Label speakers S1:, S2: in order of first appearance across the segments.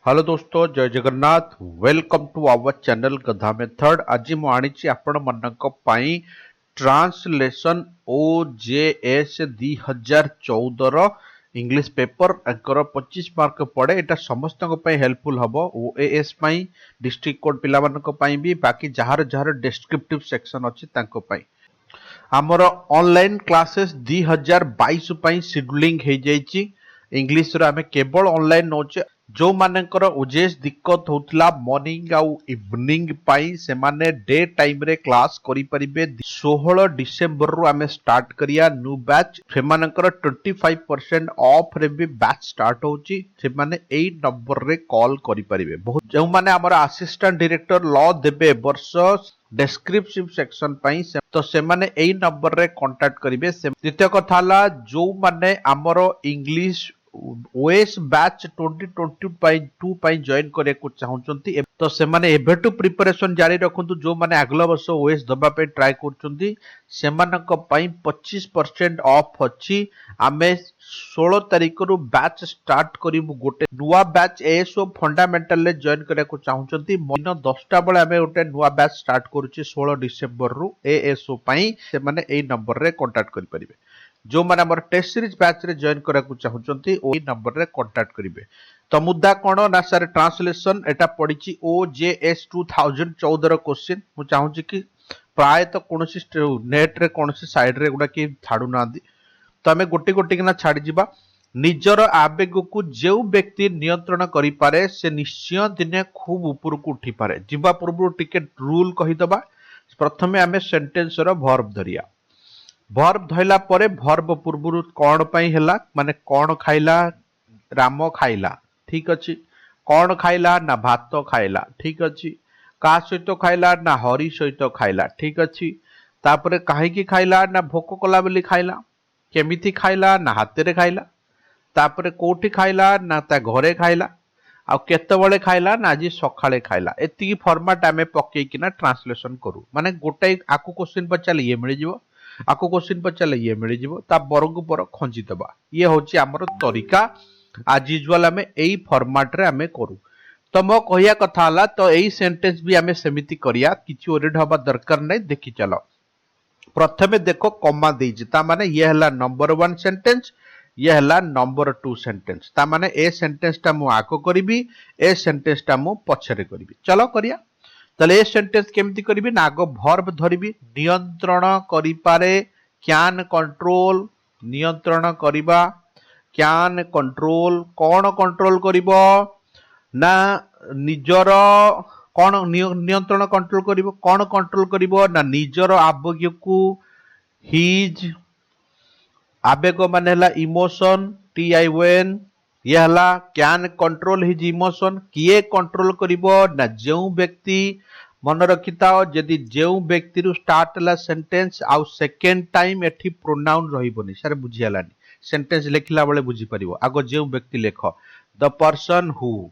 S1: Hello दोस्तों, जय Jagannath. Welcome to our channel गधा मेथड। आज मु आनी आपण मानक पई ट्रांसलेशन ओजेएस 2014 इंग्लिश पेपर एकर 25 मार्क पड़े। एटा समस्त हेल्पफुल हम ओएएस पई, डिस्ट्रिक्ट कोड पिला मानक पई भी, बाकी जहार जहार डिस्क्रिप्टिव सेक्शन अच्छी तांको पई। आमर ऑनलाइन क्लासेस 2022 पई शेड्यूलिंग हो जाइए। इंग्लिश रो आमे केवल ऑनलाइन नोचे। जो मानकर ओजेएस दिक्कत होतला मॉर्निंग आउ इवनिंग पाई से माने डे टाइम रे क्लास करि परिबे। 16 डिसेंबर रु आमे स्टार्ट करिया न्यू बैच। से मानकर 25% ऑफ रे भी बैच स्टार्ट होची। से माने एई नंबर रे कॉल करि परिबे। बहुत जो माने हमर असिस्टेंट डायरेक्टर लॉ देबे वर्ष डेस्क्रिप्टिव सेक्शन पाई तो से माने एई नंबर रे कांटेक्ट करिवे। द्वितीय कथा ला जो माने हमर इंग्लिश ओएस बैच 2022 पाई जॉइन करे को चाहउचंती तो से माने एबेटू प्रिपरेशन जारी रखंतु। जो माने अगला वर्ष ओएस दबा पे ट्राई करचंती से मानक पाई 25% ऑफ अछि। आमे 16 तारिख रु बैच स्टार्ट करिवु। गोटे नुवा बैच एएसओ फंडामेंटल ले जॉइन करे को चाहउचंती दिन 10टा बेले आमे गोटे नुवा बैच स्टार्ट करूची 16 डिसेंबर रु एएसओ पाई। से माने एई नंबर रे कांटेक्ट करि परिबे। जो माने हमर टेस्ट सीरीज बैच रे जॉइन करा को चाहउचंती ओई नंबर रे कांटेक्ट करिवे। तो मुद्दा कोन ना सर ट्रांसलेशन एटा पडिची ओजेएस 2014 रो क्वेश्चन। मु चाहूची कि प्राय तो कोनोसी नेट रे कोनोसी साइड रे गुडा कि छाडू नांदी तो आमे गोटी गोटी किना छाडी जिबा। निजर आवेग को जो व्यक्ति नियंत्रण करि पारे से निश्चय दिने खूब ऊपर को उठी पारे। जिबा पूर्व टिके रूल कहि दबा। प्रथमे आमे सेंटेंस रो वर्ब धरिया। वर्ब धइला परे वर्ब पूर्व कौन पाई हैला माने कौन खाइला, राम खाइला, ठीक अछि। कौन खाइला ना भात खाइला, ठीक अछि। का सहित खाइला ना हरि सहित खाइला, ठीक अछि। तापरे काहे की खाइला ना भोक कला बेली खाइला, केमिति खाइला ना हाथे रे खाइला, तापरे कोठी खाइला ना ता घरे खाइला, आ केतेबेले खाइला ना आज सकाळे खाइला। एति फॉर्मेट आमे पक्के किना ट्रांसलेशन करू। माने गोटे आकु क्वेश्चन पचाले ये मिल जिवो, आकु क्वेश्चन पचाले ये मिल जिवो, ता बरंग पर खंजी दबा। ये होची हमर तरीका। आज यूजुअल आमे एई फॉर्मेट रे आमे करू। तो मो कहिया कथा हला तो एई सेंटेंस भी आमे सेमिति करिया। किछि ओरिड हबा दरकार नै। देखि चलो प्रथमे देखो कॉमा देइछि ता माने ये हला नंबर 1 सेंटेंस, ये हला नंबर 2 सेंटेंस। ता माने ए सेंटेंस ता मु आको करिवि, ए सेंटेंस ता मु पछरे करिवि। चलो करिया। तले ए सेंटेंस केमति करिवि ना आगो वर्ब धरिवि। नियंत्रण करि पारे, कैन कंट्रोल, नियंत्रण करिबा, कैन कंट्रोल। कौन कंट्रोल करिवो ना निजर कौन नियंत्रण कंट्रोल करिवो। कौन कंट्रोल करिवो ना निजर आवेग को, हिज आवेग माने हला इमोशन, टीआईओएन। ये हला कैन कंट्रोल हिज इमोशन। किए कंट्रोल करिवो ना जो व्यक्ति। मन रखिताओ जदि जो व्यक्ति रु स्टार्ट हला सेंटेंस आउ सेकंड टाइम एठी प्रोनाउन रहिबोनी। सर बुझी हलानी सेंटेंस लिखला बेले बुझी परिवो। आगो जो व्यक्ति लेख the person who,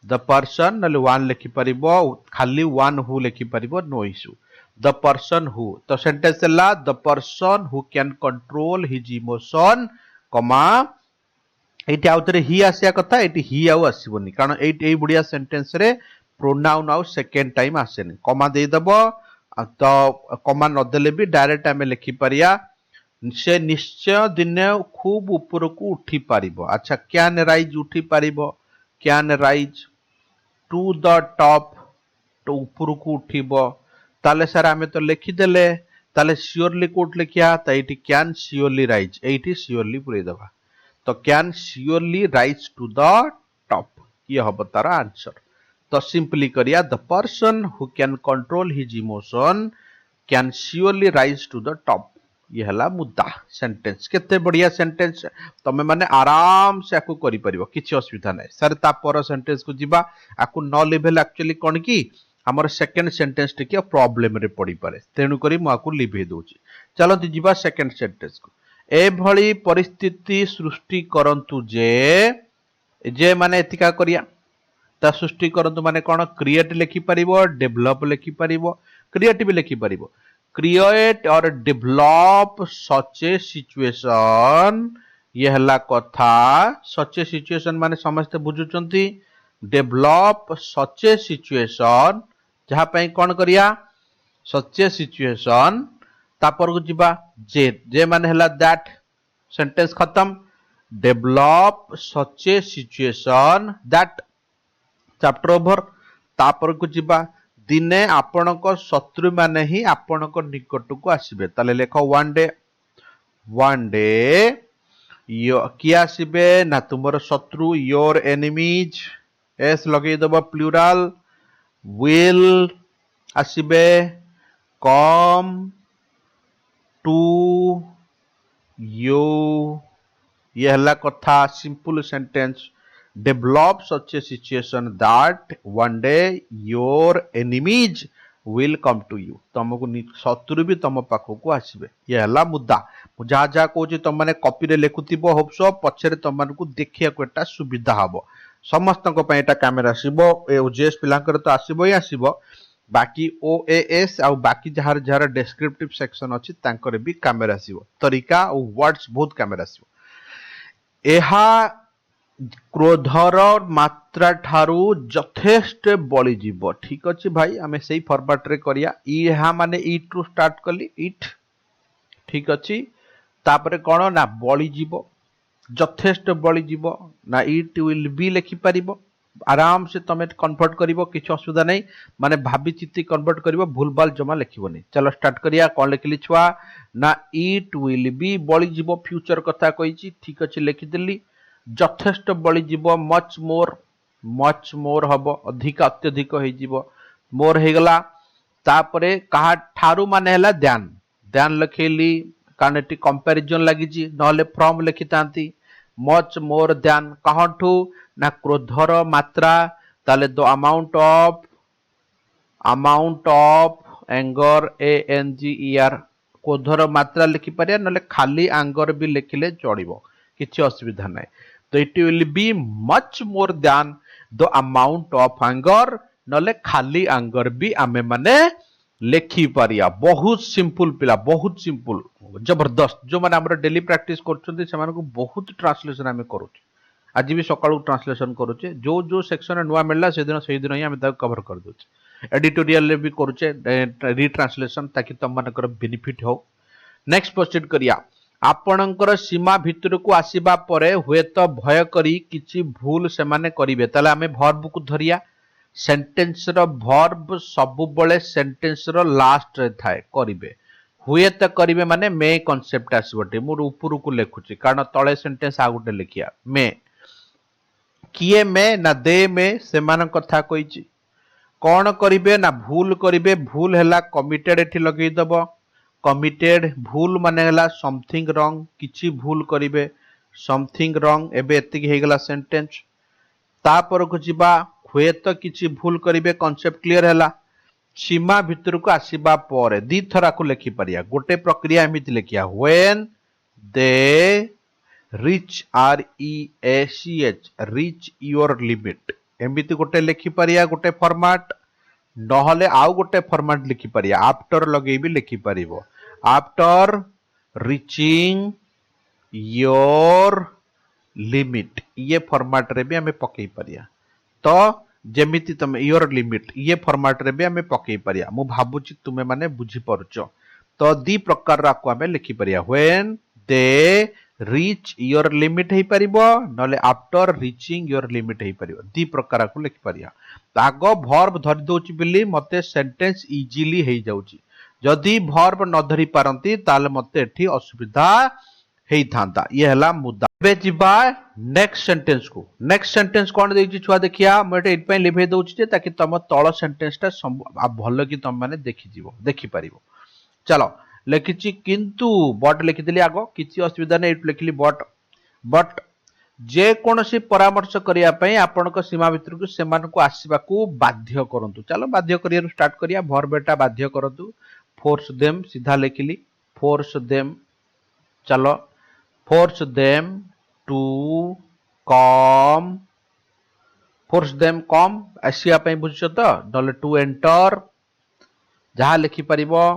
S1: the person नले वन लिखि परिबो, खाली वन हु लिखि परिबो, no issue. The person who तो सेंटेंस हला the person who can control his emotion, comma एठी आउतरे ही आसिया कथा। एठी ही आउ आसीबोनी कारण एई बुढ़िया सेंटेंस रे प्रोनाउन आउ सेकंड टाइम आसेनी। कमा दे दबो तो कमा न देले भी डायरेक्ट आमे लिखि परिया से निश्चय दिने खूब ऊपर को उठी पारिबो। अच्छा कैन राइज उठी पारिबो, can rise to the top तो ऊपर को उठिबो। ताले सर आमे तो लिखि देले ताले श्योरली कोट लिखिया त एठी कैन श्योरली राइज, एठी श्योरली पुरे दबा तो can surely rise to the top. ये हबो तार आंसर। तो सिंपली करिया the person who can control his emotion can surely rise to the top. ये हला मुद्दा सेंटेंस। केते बढ़िया सेंटेंस तमे माने आराम से आकु करि परिबो, किछि असुविधा नै। सर ता पर सेंटेंस को जिबा आकु न लेवल एक्चुअली कोन की हमर सेकंड सेंटेंस टिके प्रॉब्लम रे पड़ी पारे, तेनु करी मु आकु लिभे दोची। चलो जिबा सेकंड सेंटेंस को। ए भली परिस्थिति सृष्टि करंतु जे माने एतिका करिया ता सृष्टि करंतु माने कोन क्रिएट लिखि परिबो, डेवलप लिखि परिबो, क्रिएटिव लिखि परिबो। क्रिएट और डेवलप सच ए सिचुएशन। ये हला कथा। सच ए सिचुएशन माने समस्त बुझुचंती डेभलप सच ए सिचुएशन जहाँ पे कौन करिया सच ए सिचुएशन तापर को जीवा जे माने हला दैट सेंटेंस खत्म develop such a situation that chapter over तापर को जीवा दिने आपणक शत्रु माने ही आपणक निकट को आसीबे ताले लेख वन डे किए आसबे ना तुमर शत्रु योर एनिमीज एस लगे दब प्लूराल विल आसबे कम टू यू ये हला कथा simple sentence develop such a situation that one day your enemies will come to you तुमको शत्रु भी तुम पाखक आसबे ये हला मुद्दा जहाँ जहाँ कहूँ तुम मैंने कॉपी रे लिखुथिब होप्सो पछरे तुम को देखिया को एटा सुविधा हबो समस्त एटा कैमेरा आसीबो ओजेएस पिलांकर तो आसीबो ही आसीबो बाकी ओएएस आ बाकी जहार जहार डेस्क्रिप्टिव सेक्शन अछि तांकर भी कैमेरा आसीबो तरीका और वर्ड्स बहुत कैमेरा आसीबो एहा क्रोधर मात्रा ठारू जथेष्ट बड़ी जीव ठीक अच्छे भाई आम से फॉर्मेट रे करिया इहा माने इट रु स्टार्ट कली इट ठीक अच्छी तापरे कौन ना बड़ी जीव जथेष्ट बड़ी जीव ना इट विल बी लिखि पारिबो आराम से तमे कन्वर्ट करिवो किछ असुविधा नहीं माने भाभी चित्ती कन्वर्ट करिवो भूल भाल जमा लिखिबोनी चलो स्टार्ट करिया कौन लिखिली छुआ ना इट विल बी बड़ी जीव फ्यूचर कथा कहिची ठीक अच्छे लिखिदेली जथेष्ट बड़ी जीव मच मोर हबो अधिक अत्यधिक हो जीव मोर हे गला तापरे कहा ठारू माने हला ध्यान लिखेली कारण एटी कंपैरिजन लागिची नहले फ्रॉम लिखितांती मच मोर ध्यान कहाठू ना क्रोधर मात्रा ताले the amount of anger ANGER क्रोधर मात्रा लिखि पारिया नले खाली एंगर भी लिखिले चढ़िबो किछि असुविधा नाही तो it will be much more than the amount of anger नले खाली एंगर भी आमे माने लेखि पारिया बहुत सिंपल पिला बहुत सिंपल जबरदस्त जो माने हमर डेली प्रैक्टिस करछन्ती सेमान को बहुत ट्रांसलेशन आमे करूछ आज भी सकाळू ट्रांसलेशन करूचे जो जो सेक्शन नुआ मिलला से दिन ही आमे ता कवर कर दोछ एडिटोरियल रे भी करूचे रीट्रांसलेशन ताकि तम मानकर बेनिफिट हो नेक्स्ट प्रोसीड करिया आपणकर सीमा भितर को आसीबा परे हुए तो भय करी किछि भूल से माने करिवे ताले आमे वर्ब को धरिया सेंटेंस रो वर्ब सब बळे सेंटेंस रो लास्ट रे थाए करिवे हुए तो करिवे माने मे कांसेप्ट आसीबटे मोर ऊपर को लेखुची कारण तळे सेंटेंस आ गुटे लिखिया मे किए मे ना दे मे सेमान कथा कहिची कौन करिवे ना भूल करिवे भूल हैला कमिटेड एठी लगेई दबो कमिटेड भूल माने हला समथिंग रॉन्ग किछि भूल करिवे समथिंग रॉन्ग एबे एतिक हे गला सेंटेंस तापर को जिबा हुए तो किछि भूल करिवे कांसेप्ट क्लियर हैला सीमा भितर को आसीबा परे दी थरा को लिखि परिया गोटे प्रक्रिया एमिति लिखिया when they reach REACH reach your limit एमिति गोटे लिखि परिया गोटे फॉर्मेट नहले आउ गोटे फॉर्मेट लिखि परिया आफ्टर लगे भी लिखि परिबो आफ्टर रिचिंग योर लिमिट ये फॉर्मेट रे भी हमें पकई परिया तो जेमिति तमे योर लिमिट ये फॉर्मेट रे भी हमें पकई परिया मु भाबुची तुमे माने बुझी परचो तो दी प्रकार रा को हमें लिखि परिया when they reach your limit हे परिबो नले आफ्टर रिचिंग योर लिमिट हे परिबो दी प्रकार को लिखि परिया आगो वर्ब धरि दोची बिली मते सेंटेंस इजीली हे जाउची जदी वर्ब न धरि पारंती ताले मते एठी असुविधा हेई थांता ये हला मुद्दा बे जिबा नेक्स्ट सेंटेंस कोन देछि छुआ देखिया मते एट पय लिभे दोछि जे ताकि तम तळ सेंटेंस ता भलो कि तम माने देखि जिवो देखि परिबो चलो लिखिछि किंतु बट लिखि देली आगो किछि असुविधा नै एट लिखिली बट जे कोनसी परामर्श करिया पय आपनको सीमा भितर को सेमान को आसीबा को बाध्य करंतु चलो बाध्य करिया स्टार्ट करिया वर्ब बेटा बाध्य करंतु फोर्स देम सीधा लिखिली फोर्स देम चलो force them to come force them come आसिया पय बुझछ तो नले टू एंटर जहां लिखि परिबो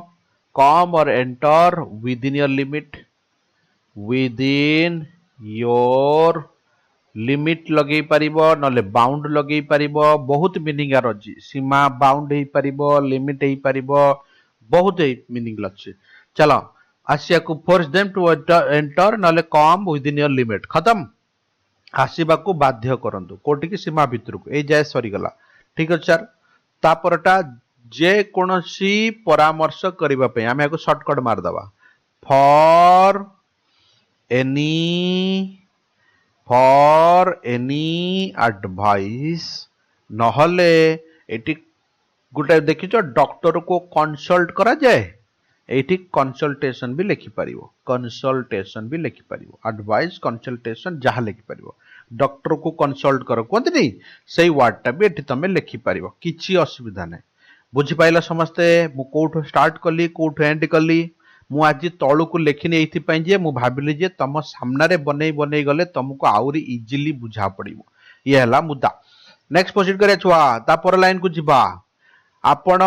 S1: कम और enter with in your limit within your limit लगे पारिबो नले बाउंड लगे पारिबो बहुत मीनिंग आर अछि सीमा बाउंड हे पारिबो लिमिट हे पारिबो बहुत मीनिंग अछि चलो आसिया को फोर्स देम टू एंटर नले come within your limit खत्म आसीबा को बाध्य करंतु कोटि की सीमा भितर को ए जाय सरी गला ठीक अछि सर तापरटा जे कोनोसी परामर्श करिबा पे आमे को शॉर्टकट मार दबा फॉर एनी एडवाइस नहले एटी गोटे देखिछ डॉक्टर को कंसल्ट करा जाए एटी कंसल्टेशन भी लिखि परिवो कंसल्टेशन भी लिखि परिवो एडवाइस कंसल्टेशन जहा लिखि परिवो डॉक्टर को कंसल्ट करो कोंति नहीं सेही वर्ड टा भी एटी तमे लिखि परिवो किछि असुविधा नै बुझि पाइला समस्ते मु कोठो स्टार्ट कली कोठो एंड कली मु आज तळु को लेखिनी एथि पई जे मु भाबिली जे तम सामना रे बनै गले तुमको आउरी इजीली बुझा पड़िबो ये हला मुद्दा नेक्स्ट प्रोसीड करे छुआ ता पर लाइन को जिबा आपण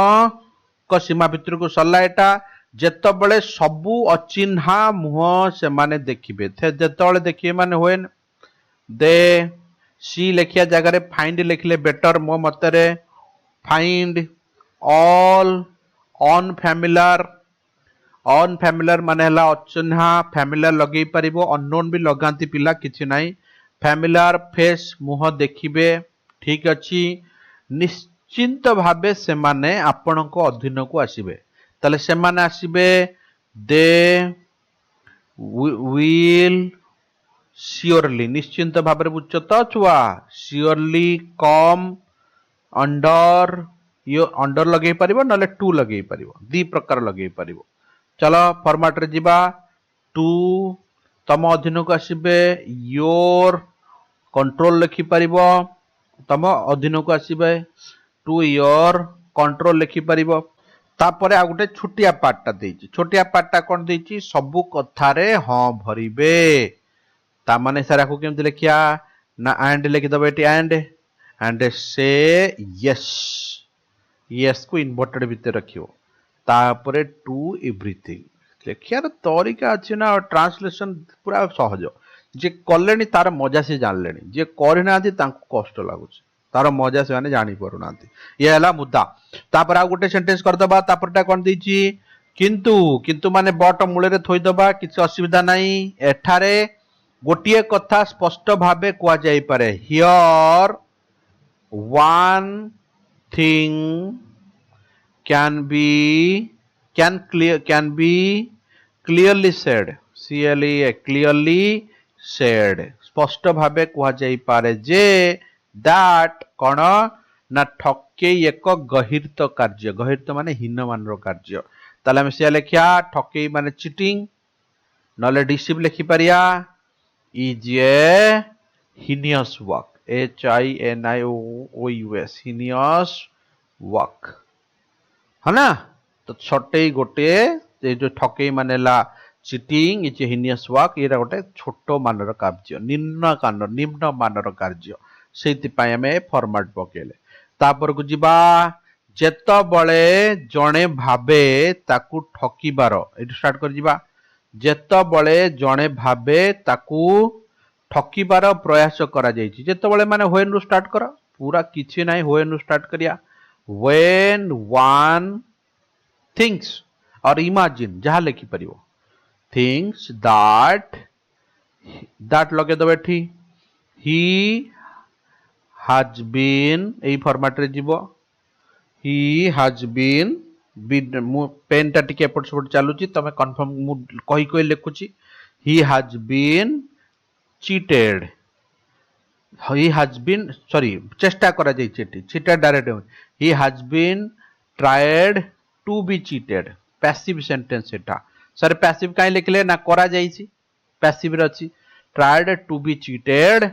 S1: को सीमा भितर को सल्ला एटा जेतबेले सबु अचिन्हा मुह से माने देखिबे थे जेतबेले देखिए माने होएन दे सी लेखिया जगह रे फाइंड लिखले बेटर मो मतरे फाइंड ऑल अनफैमिलियर माने हला अचिन्हा फैमिलियर लगे परिबो अननोन भी लगांती पिला किछि नाही फैमिलियर फेस मुह देखिबे ठीक अछि निश्चिंत भाबे से माने आपण को अधीन को आसीबे तले से माने आसीबे दे विल श्योरली निश्चिंत भाबे बुझत छुआ श्योरली कम अंडर यो अंडर लगे परिबो नले टू लगे परिबो दी प्रकार लगे परिबो चलो फॉर्मेट रे जिबा टू तम अधीन को आसीबे योर कंट्रोल लिखि परिबो तम अधीन को आसीबे टू योर कंट्रोल लिखि परिबो तापरे आ गुटे छोटिया पार्टटा देछि छोटिया पार्टटा कोन देछि सबु कथा रे हां भरिबे ता माने सारा को केमति लिखिया ना एंड लिखि दबे एटी एंड से यस यस को इन्वर्टेड भीतर रखियो तापरे टू एवरीथिंग लेखियार तरीका अछि ना ट्रांसलेशन पूरा सहज जे कलेनी तार मजा से जानलेनी जे करिना दि तांको कष्ट लागुछ तार मजा से माने जानि परू नांती ये हला मुद्दा तापर आ गुटे सेंटेंस कर दबा तापरटा कोन दिछि किंतु माने बट मूले रे थोइ दबा किछ असुविधा नाही एठारे गोटिए कथा स्पष्ट भाबे कुआ जाई पारे here one thing can be clearly said clearly said स्पष्ट भाबे कुआ जाई पारे जे दैट कोन ना ठकेई एक गहिर्त कार्य गहिर्त माने हीन मानर कार्य ताले हम से लेखिया ठकेई माने चीटिंग नले डिसीव लिखि परिया is a heinous work HINIOUS heinous work है ना तो छोटे गोटे जो ठकेई मानेला cheating is heinous work era गोटे छोटो मानर कार्य निम्न मानर कार्य सेति पय हमें फॉर्मेट पकेले तापर को जिबा जेतबळे जणे भाबे ताकू ठकीबार एटु स्टार्ट कर जिबा जेतबळे जणे भाबे ताकू ठकीबार प्रयास करा जायछि जेतबळे माने व्हेन रु स्टार्ट कर पूरा किछि नाही व्हेन रु स्टार्ट करिया when one thinks or imagine जहाँ लिखि परिवो things that लगे दबे ठी he has been AE format रे जीवो he has been पेन टा टिके एपट सपट चालुची तमे कंफर्म मु कहि लिखुची he has been cheated he has been sorry चेष्टा करा जाई Cheti cheated direct he has been tried to be cheated passive sentence Etah sir passive काई लिखले ना करा जाईची passive रे अछि tried to be cheated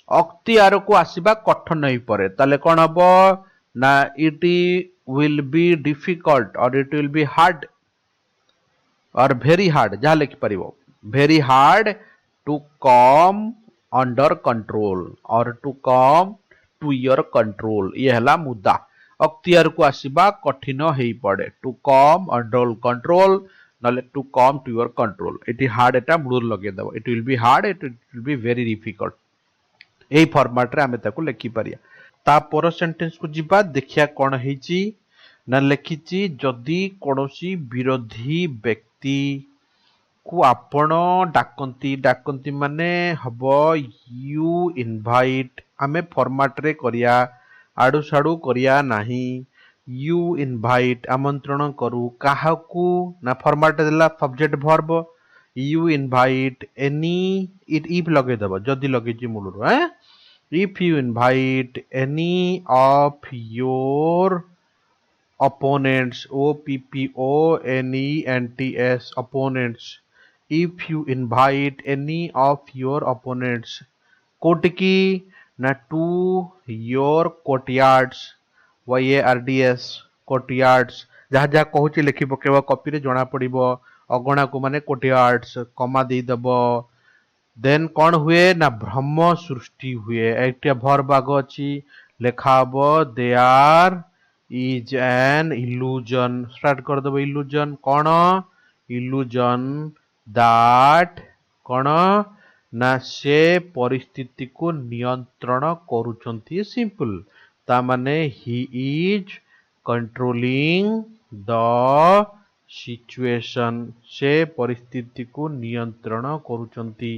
S1: अख्तियार को आसीबा कठिन नै परे ताले कोन हबो ना it will be difficult or it will be hard or very hard जहा लिखि परिबो very hard to come under control or to come to your control ये हला मुद्दा अख्तियार को आसीबा कठिन हेई पड़े टू कम अंडर कंट्रोल नले to come to your control it hard एटा मुड़ लगे दबो it will be hard it will be very difficult एई फॉर्मेट रे आमे ताको लिखि परिया। ता पर सेंटेंस को जिबा देखिया कोन हेची ना लिखिची जदि कोनोसी विरोधी व्यक्ति को आपण डाकंती डाकंती माने हबो यू इनवाइट आमे फॉर्मेट रे करिया आडू साडू करिया नाही यू इनवाइट आमंत्रण करू काहाकू ना फॉर्मेट देला subject verb you invite any it if लगे दबो जदी लगे जी मूलरू if you invite any of your opponents OPPONENTS opponents if you invite any of your opponents कोटिकी ना to your courtyards YARDS courtyards जहाँ जहाँ कहूँ लिखि पकेब कॉपी रे जना पड़िबो अगणा को माने कोर्टयार्ड्स कमा दे दबो देन कौन हुए ना भ्रम सृष्टि हुए एक भर्ब आग अच्छी लेखा हबो there is an illusion start कर दबो इल्यूजन कौन इल्यूजन दैट कौन ना से परिस्थिति को नियंत्रण करूछंती सिंपल ता माने he is controlling the situation से परिस्थिति को नियंत्रण करूछंती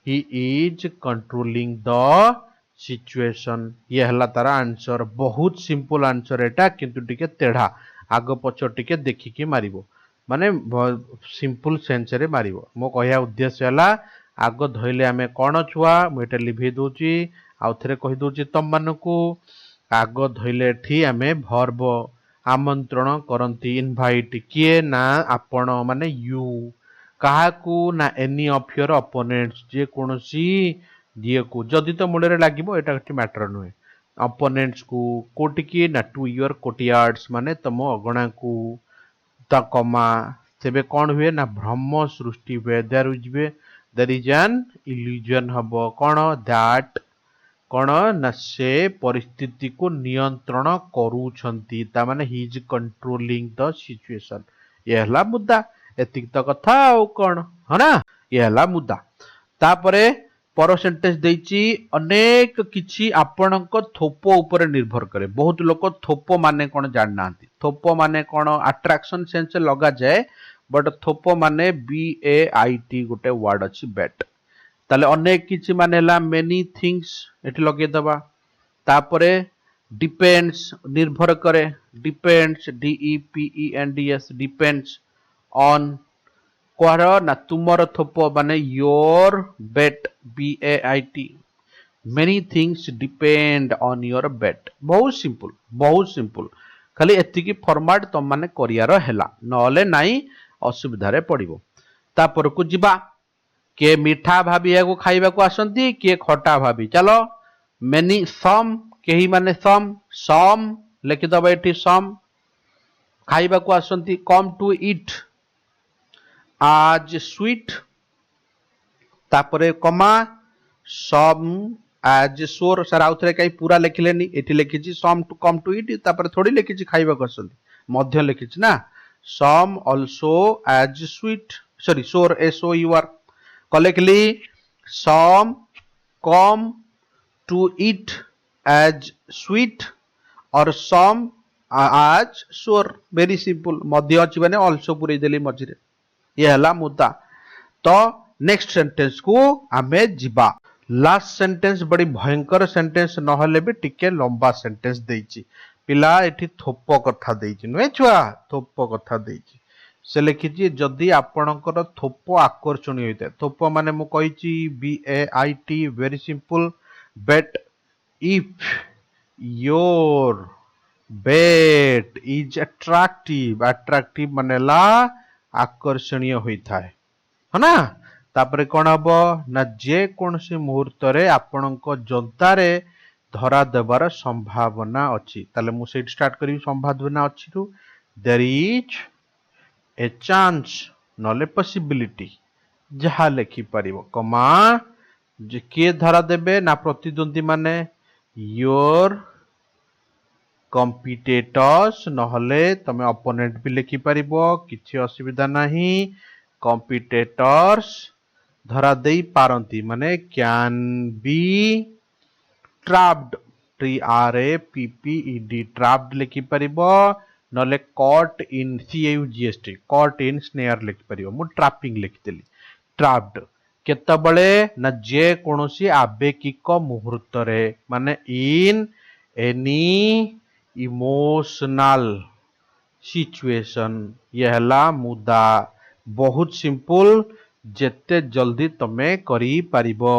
S1: he is controlling the situation ये हला तारा आंसर बहुत सिंपल आंसर एटा किंतु टिके तेढ़ा आग पछ टिके देखिकी मारिबो माने सिंपल सेंस रे मारिबो मो कहया उद्देश्य हला आग धइले आमे कोन छुआ मु एटा लिभि दोची आउ थरे कहि दोची तम मानको आग धइले एठी आमे वर्ब आमंत्रण करंती इनवाइट किए ना आपण माने यू काहाकू ना एनी ऑफ योर अपोनेंट्स जे कोनोसी दिए को जदि तो मूल रे लागिबो एटा कति मैटर नुहे अपोनेंट्स को कोटिकी ना टू योर कोर्टयार्ड्स माने तम अगणा को ता कमा तेबे कोन हुए ना भ्रम सृष्टि हुए देयर इज एन इल्यूजन हबो कोन दैट कोन ना से परिस्थिति को नियंत्रण करूछंती ता माने he is controlling the situation ये हला मुद्दा एतिक त कथा औ कोन हना ये हला मुद्दा तापरे पर सेंटेंस देइची अनेक किछि आपणक थोप ऊपर निर्भर करे बहुत लोक थोप माने कोन जान नांती थोप माने कोन अट्रैक्शन सेंस लगा जाए बट थोप माने BAIT गोटे वर्ड अछि बेट ताले अनेक किछि माने ला मेनी थिंग्स एठी लगे दबा तापरे डिपेंड्स निर्भर करे डिपेंड्स DEPENDS डिपेंड्स ऑन कोहर ना तुमर थोप माने your bait BAIT many things depend on your bait बहुत सिंपल खाली एतिकी फॉर्मेट तुम माने करियार हैला नले नाई असुविधा रे पड़िबो तापर को जिबा के मीठा भाबी को खाइबा को आसंती के खटा भाबी चलो मेनी सम केही माने सम लिखि दबा एठी सम खाइबा को आसंती कम टू ईट आज स्वीट तापरे कमा सम आज सोर सर आउथरे काई पूरा लिखिलेनी एठी लिखिछि सम टू कम टू ईट तापरे थोड़ी लिखिछि खाइबा को आसंती मध्य लिखिछि ना some also as sweet sorry sour SOUR correctly some come to eat as sweet or some आज सोर वेरी सिंपल मध्य अछि माने आल्सो पुरै देली मझिरे ये हला मुद्दा तो नेक्स्ट सेंटेंस को आमे जिबा लास्ट सेंटेंस बड़ी भयंकर सेंटेंस नहले भी टिके लंबा सेंटेंस देइची पिला एठी थोप कथा देइची नुए छुआ थोप कथा देइची से लिखिची जदि आपणकर थोप आकर्षणीय होइते थोप माने मु कहिची BAIT very simple bait if your bait is attractive माने ला आकर्षणीय होइथाय हना तापरे कोन हबो ना जे कोनसी मुहूर्त रे आपणक जनतारे धरा देबार संभावना अछि ताले मु सेट स्टार्ट करी संभावना अछि रु देयर इज ए चांस नले पॉसिबिलिटी जहा लिखि परिबो कमा जे के धरा देबे ना प्रतिद्वंदी माने योर कॉम्पिटिटर्स नहले तमे अपोनेंट भी लिखि परिबो किछि असुविधा नाही कॉम्पिटिटर्स धरा देई पारंती माने can be trapped TRAPPED trapped लिखि परिबो नले caught in CAUGST caught in snare लिखि परिबो मु ट्रापिंग लिखितली ट्राप्ड केतबळे ना जे कोनोसी आवेगिक मुहूर्त रे माने इन एनी इमोशनल सिचुएशन ये हला मुदा बहुत सिंपल जेते जल्दी तमे करी परिबो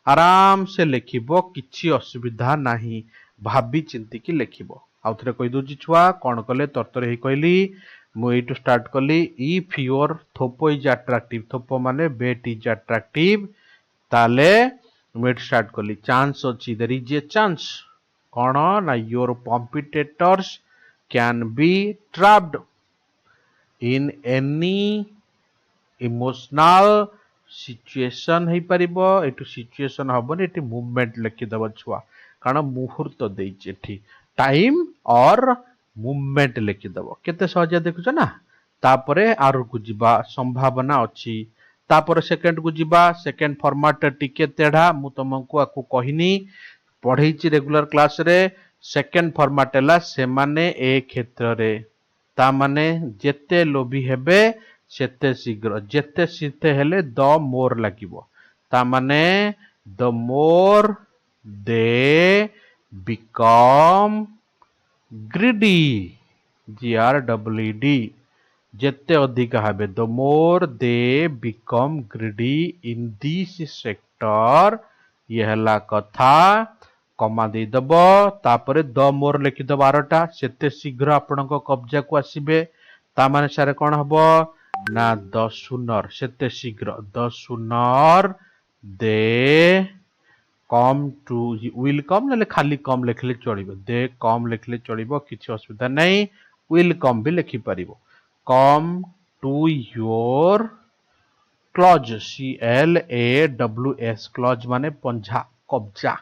S1: आराम से लिखिबो किछि असुविधा नाही भाबी चिंती की लिखिबो आउ थरे कहि दोछि छुआ कोन कले तरतर हे कहली मु एटू स्टार्ट कली इफ योर थोपो इज अट्रैक्टिव थोपो माने बेट इज अट्रैक्टिव ताले मु एटू स्टार्ट कली चांस अछि देयर इज ए चांस कोन ना your competitors can be trapped in any emotional situation है परिबो एटू सिचुएशन हबन एटी मूवमेंट लिखि दब छुआ कारण मुहूर्त देइछि एठी टाइम और मूवमेंट लिखि दब केते सहज देखुछ ना तापरे आरु को जिबा संभावना अछि तापर सेकंड को जिबा सेकंड फॉर्मेट टिके तेढा मु तुमको आकु कहिनी पढैछि रेगुलर क्लास रे सेकंड फॉर्मेट हला से माने ए क्षेत्र रे ता माने जेते लोभी हेबे सेते शीघ्र जेते शीते हेले द मोर लागिबो ता माने the more they become greedy GREED जेते अधिक हेबे the more they become greedy in this sector ये हला कथा कमा दे दबो तापरे द मोर लिखि दबो 12टा सेते शीघ्र आपनक कब्जा को आसीबे ता माने सारे कोन हबो ना द सुनर सेते शीघ्र द सुनर दे कम टू विल कम नले खाली कम लिखले चलिबो दे कम लिखले चलिबो किछि असुविधा नै विल कम भी लिखि परिबो come to your claws CLAWS claws माने पंजा कब्जा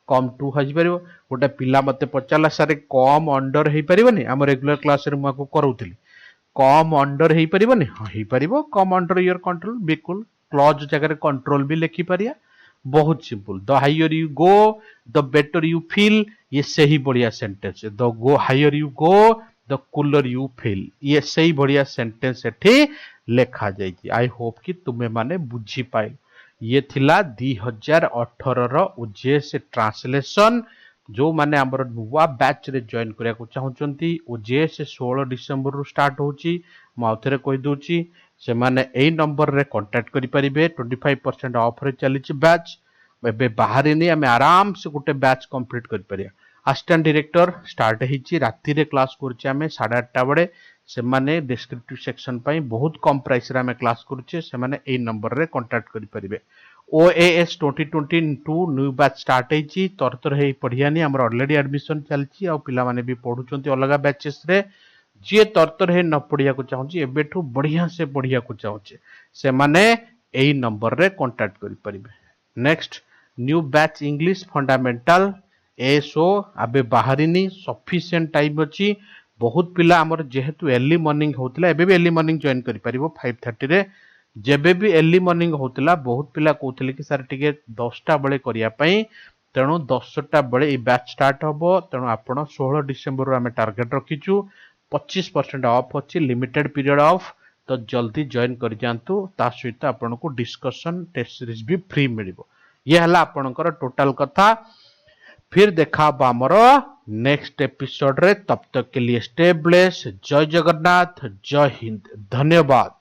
S1: कम टू हजि परिबो गोटे पिला मते पचाला सारे कम अंडर हे परिबोनी हम रेगुलर क्लास रे मको करूथिली कम अंडर हे परिबोनी हां हे परिबो कम अंडर योर कंट्रोल बिल्कुल क्लॉज जगह रे कंट्रोल भी लिखि परिया बहुत simple the higher you go the better you feel ये सही बढ़िया सेंटेंस है the go higher you go the cooler you feel ये सही बढ़िया सेंटेंस एठी लेखा जाइछि आई होप कि तुमे माने बुझी पाइल ये थिला 2018 रो ओजेएस ट्रांसलेशन जो माने हमर नुवा बैच रे जॉइन करिया को चाहुचंती ओजेएस 16 डिसेंबर रु स्टार्ट होची माउथरे कहि दोची से माने एई नंबर रे कांटेक्ट करि परिबे 25% ऑफ रे चलीची बैच एबे बाहर नहीं हमें आराम से गोटे बैच कंप्लीट करि परिया असिस्टेंट डायरेक्टर स्टार्ट हेची राती रे क्लास करछि हमें 8:30 बडे से माने डिस्क्रिप्टिव सेक्शन पई बहुत कम प्राइस रे हमें क्लास करछि से माने एई नंबर रे कांटेक्ट करि परिबे OAS 2022 न्यू बैच स्टार्ट हेची तरतर हे पढियानी हमर ऑलरेडी एडमिशन चलछि आ पिला माने भी पढुचंती अलगा बैचेस रे जे तरतर हे न पढ़िया को चाहूची एबेठू बढ़िया से पढ़िया को चाहूचे से माने एई नंबर रे कांटेक्ट करि परिबे next new batch English fundamental एसओ आबे बाहरिनी सफिशिएंट टाइम अछि बहुत पिला हमर जेहेतु अर्ली मॉर्निंग होतला एबे भी अर्ली मॉर्निंग जॉइन करि परिबो 5:30 रे जेबे भी अर्ली मॉर्निंग होतला बहुत पिला कहउतले कि सर टिके 10टा बळे करिया पई तेणु 10टा बळे ई बैच स्टार्ट हबो तेणु आपण 16 डिसेंबर रो हमें टारगेट रखिचु 25% ऑफ अच्छी लिमिटेड पीरियड ऑफ तो जल्दी जॉइन कर जांतु ता सहित आपन को डिस्कशन टेस्ट सीरीज भी फ्री मिलिबो ये हला आपनकर टोटल कथा फिर देखा हमर नेक्स्ट एपिसोड रे तब तक के लिए स्टे ब्लेस जय जगन्नाथ जय हिंद धन्यवाद।